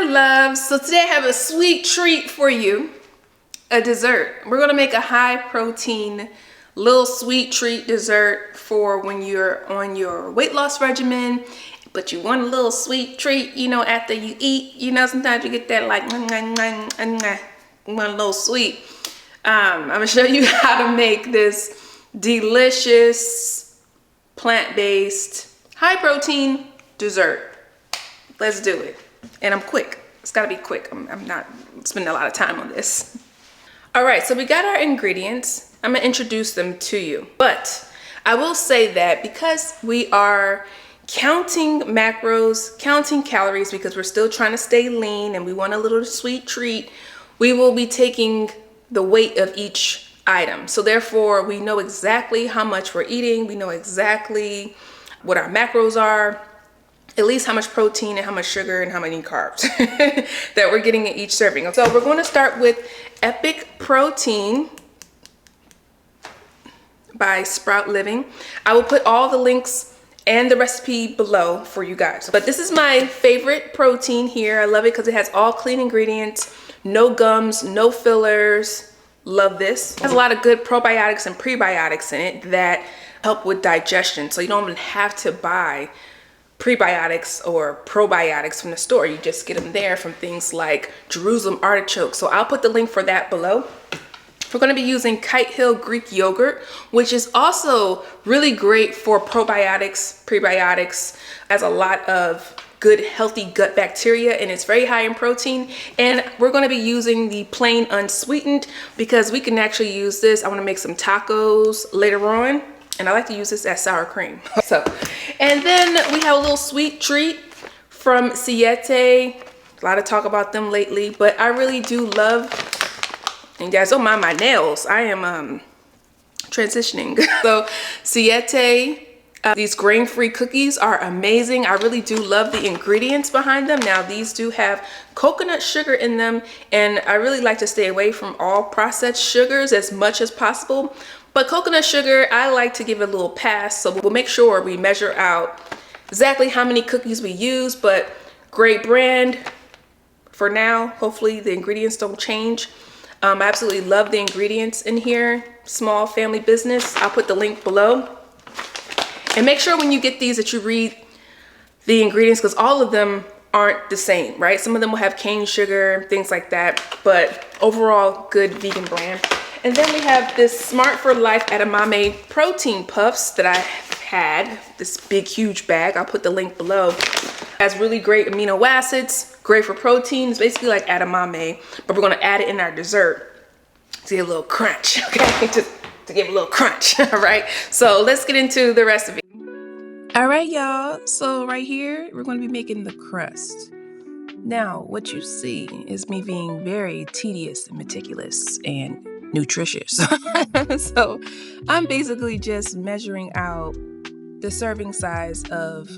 loves. So today I have a sweet treat for you, a dessert. We're gonna make a high protein little sweet treat dessert for when you're on your weight loss regimen, but you want a little sweet treat, you know, after you eat. You know, sometimes you get that like, you want a little sweet. I'm gonna show you how to make this delicious plant-based high protein dessert. Let's do it. And I'm quick. It's gotta be quick. I'm not spending a lot of time on this. All right, so we got our ingredients. I'm gonna introduce them to you. But I will say that because we are counting macros, counting calories, because we're still trying to stay lean and we want a little sweet treat, we will be taking the weight of each item. So therefore, we know exactly how much we're eating. We know exactly what our macros are, at least how much protein and how much sugar and how many carbs that we're getting in each serving. So we're going to start with Epic Protein by Sprout Living. I will put all the links and the recipe below for you guys. But this is my favorite protein here. I love it because it has all clean ingredients, no gums, no fillers. Love this. It has a lot of good probiotics and prebiotics in it that help with digestion. So you don't even have to buy prebiotics or probiotics from the store. You just get them there from things like Jerusalem artichoke. So I'll put the link for that below. We're going to be using Kite Hill Greek yogurt, which is also really great for probiotics, prebiotics, has a lot of good healthy gut bacteria, and it's very high in protein. And we're going to be using the plain unsweetened because we can actually use this. I want to make some tacos later on, and I like to use this as sour cream. And then we have a little sweet treat from Siete. A lot of talk about them lately, but I really do love, and guys don't mind my nails, I am transitioning. So Siete, these grain-free cookies are amazing. I really do love the ingredients behind them. Now these do have coconut sugar in them, and I really like to stay away from all processed sugars as much as possible. But coconut sugar, I like to give it a little pass. So we'll make sure we measure out exactly how many cookies we use, but great brand for now. Hopefully the ingredients don't change. I absolutely love the ingredients in here. Small family business. I'll put the link below. And make sure when you get these that you read the ingredients, because all of them aren't the same, right? Some of them will have cane sugar, things like that, but overall good vegan brand. And then we have this Smart for Life Edamame protein puffs that I had, this big huge bag. I'll put the link below. Has really great amino acids, great for protein. It's basically like edamame, but we're gonna add it in our dessert to get a little crunch, okay? to give a little crunch, all right? So let's get into the recipe. All right, y'all, so right here, we're gonna be making the crust. Now, what you see is me being very tedious and meticulous and nutritious. So I'm basically just measuring out the serving size of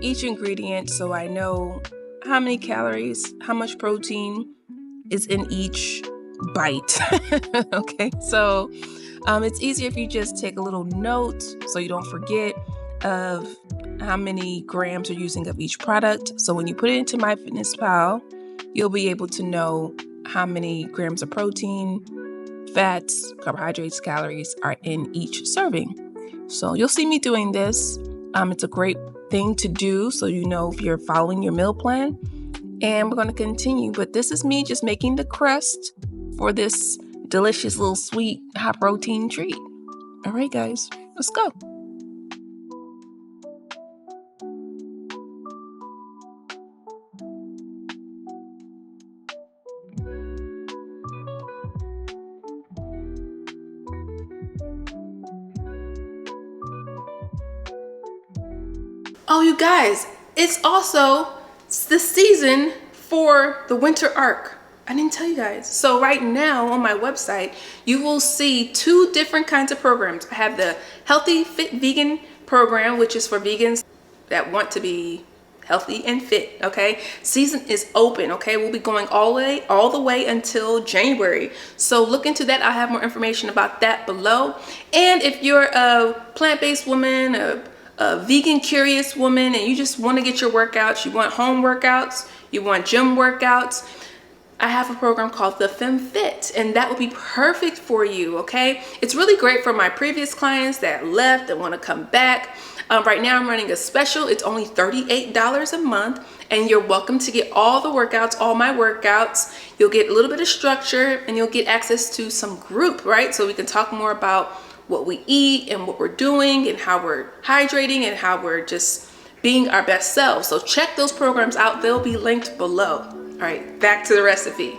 each ingredient so I know how many calories, how much protein is in each bite. Okay, so it's easier if you just take a little note so you don't forget of how many grams you're using of each product. So when you put it into MyFitnessPal, you'll be able to know how many grams of protein, fats, carbohydrates, calories are in each serving. So you'll see me doing this. It's a great thing to do so you know if you're following your meal plan. And we're going to continue, but this is me just making the crust for this delicious little sweet high protein treat. All right, guys, let's go. Oh, you guys, it's also the season for the winter arc. I didn't tell you guys. So right now on my website, you will see two different kinds of programs. I have the Healthy Fit Vegan program, which is for vegans that want to be healthy and fit, okay? Season is open, okay? We'll be going all the way until January. So look into that. I'll have more information about that below. And if you're a plant-based woman, a a vegan curious woman and you just want to get your workouts, you want home workouts, you want gym workouts, I have a program called the FemFit, and that would be perfect for you, okay? It's really great for my previous clients that left and want to come back. Right now I'm running a special. It's only $38 a month, and you're welcome to get all the workouts, all my workouts. You'll get a little bit of structure, and you'll get access to some group, right? So we can talk more about what we eat and what we're doing and how we're hydrating and how we're just being our best selves. So check those programs out. They'll be linked below. All right, back to the recipe.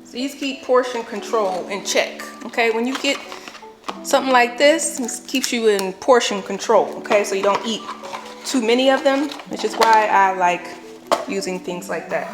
So you just keep portion control in check, okay? When you get something like this, it keeps you in portion control, okay? So you don't eat too many of them, which is why I like using things like that.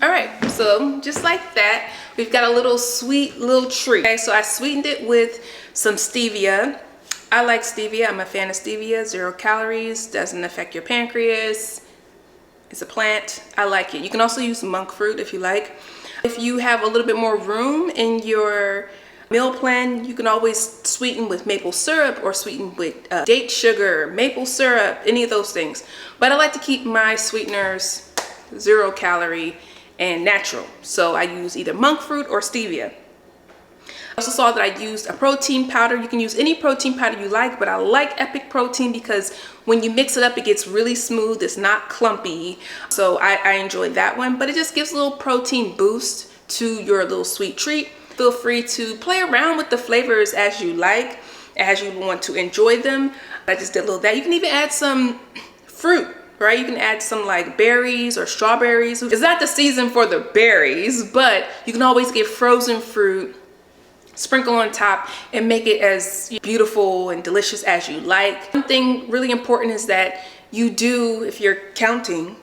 All right, so just like that, we've got a little sweet little treat. Okay, so I sweetened it with some stevia. I like stevia. I'm a fan of stevia. 0 calories, doesn't affect your pancreas. It's a plant. I like it. You can also use monk fruit if you like. If you have a little bit more room in your meal plan, you can always sweeten with maple syrup or sweeten with date sugar, maple syrup, any of those things. But I like to keep my sweeteners 0 calorie and natural. So I use either monk fruit or stevia. I also saw that I used a protein powder. You can use any protein powder you like, but I like Epic Protein because when you mix it up, it gets really smooth. It's not clumpy. So I enjoyed that one, but it just gives a little protein boost to your little sweet treat. Feel free to play around with the flavors as you like, as you want to enjoy them. I just did a little of that. You can even add some fruit, right? You can add some like berries or strawberries. It's not the season for the berries, but you can always get frozen fruit, sprinkle on top, and make it as beautiful and delicious as you like. One thing really important is that you do, if you're counting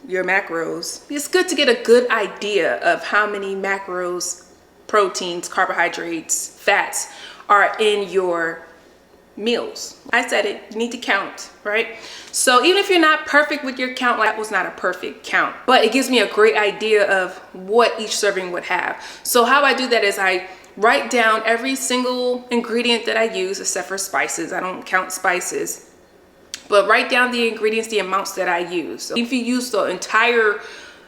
your macros, it's good to get a good idea of how many macros, proteins, carbohydrates, fats are in your meals. I said it, you need to count, right? So even if you're not perfect with your count, like that was not a perfect count, but it gives me a great idea of what each serving would have. So how I do that is I write down every single ingredient that I use except for spices. I don't count spices. but write down the ingredients, the amounts that I use. So if you use the entire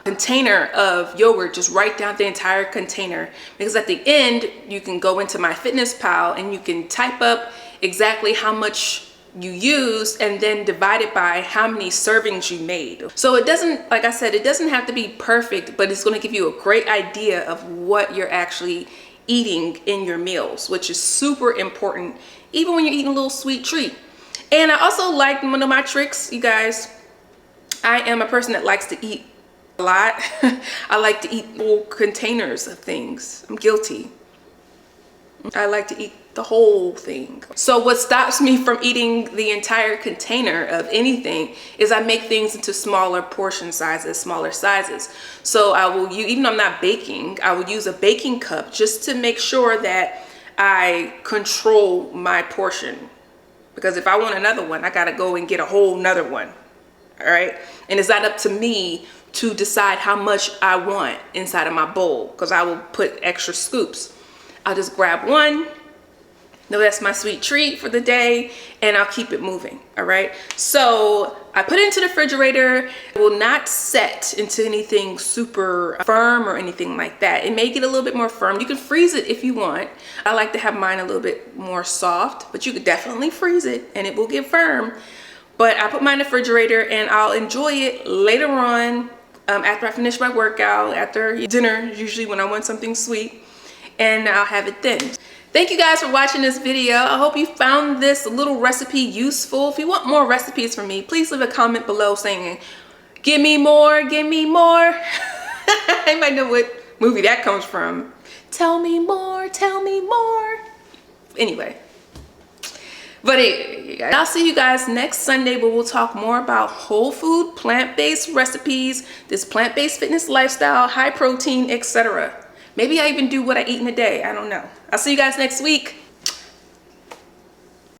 container of yogurt, just write down the entire container, because at the end you can go into MyFitnessPal and you can type up exactly how much you use and then divide it by how many servings you made. So it doesn't, like I said, it doesn't have to be perfect, but it's going to give you a great idea of what you're actually eating in your meals, which is super important even when you're eating a little sweet treat. And I also like, one of my tricks, you guys, I am a person that likes to eat a lot. I like to eat whole containers of things. I'm guilty. I like to eat the whole thing. So what stops me from eating the entire container of anything is I make things into smaller portion sizes, smaller sizes. So I will use, even though I'm not baking, I will use a baking cup just to make sure that I control my portion. Because if I want another one, I gotta go and get a whole nother one. All right, and it's not up to me to decide how much I want inside of my bowl, because I will put extra scoops. I'll just grab one. No, that's my sweet treat for the day, and I'll keep it moving. All right, so I put it into the refrigerator. It will not set into anything super firm or anything like that. It may get a little bit more firm. You can freeze it if you want. I like to have mine a little bit more soft, but you could definitely freeze it and it will get firm. But I put mine in the refrigerator and I'll enjoy it later on, after I finish my workout, after dinner, usually when I want something sweet, and I'll have it then. Thank you guys for watching this video. I hope you found this little recipe useful. If you want more recipes from me, please leave a comment below saying, give me more, give me more. I might know what movie that comes from. Tell me more, tell me more. Anyway. But I'll see you guys next Sunday, where we'll talk more about whole food, plant-based recipes, this plant-based fitness lifestyle, high protein, etc. Maybe I even do what I eat in a day. I don't know. I'll see you guys next week.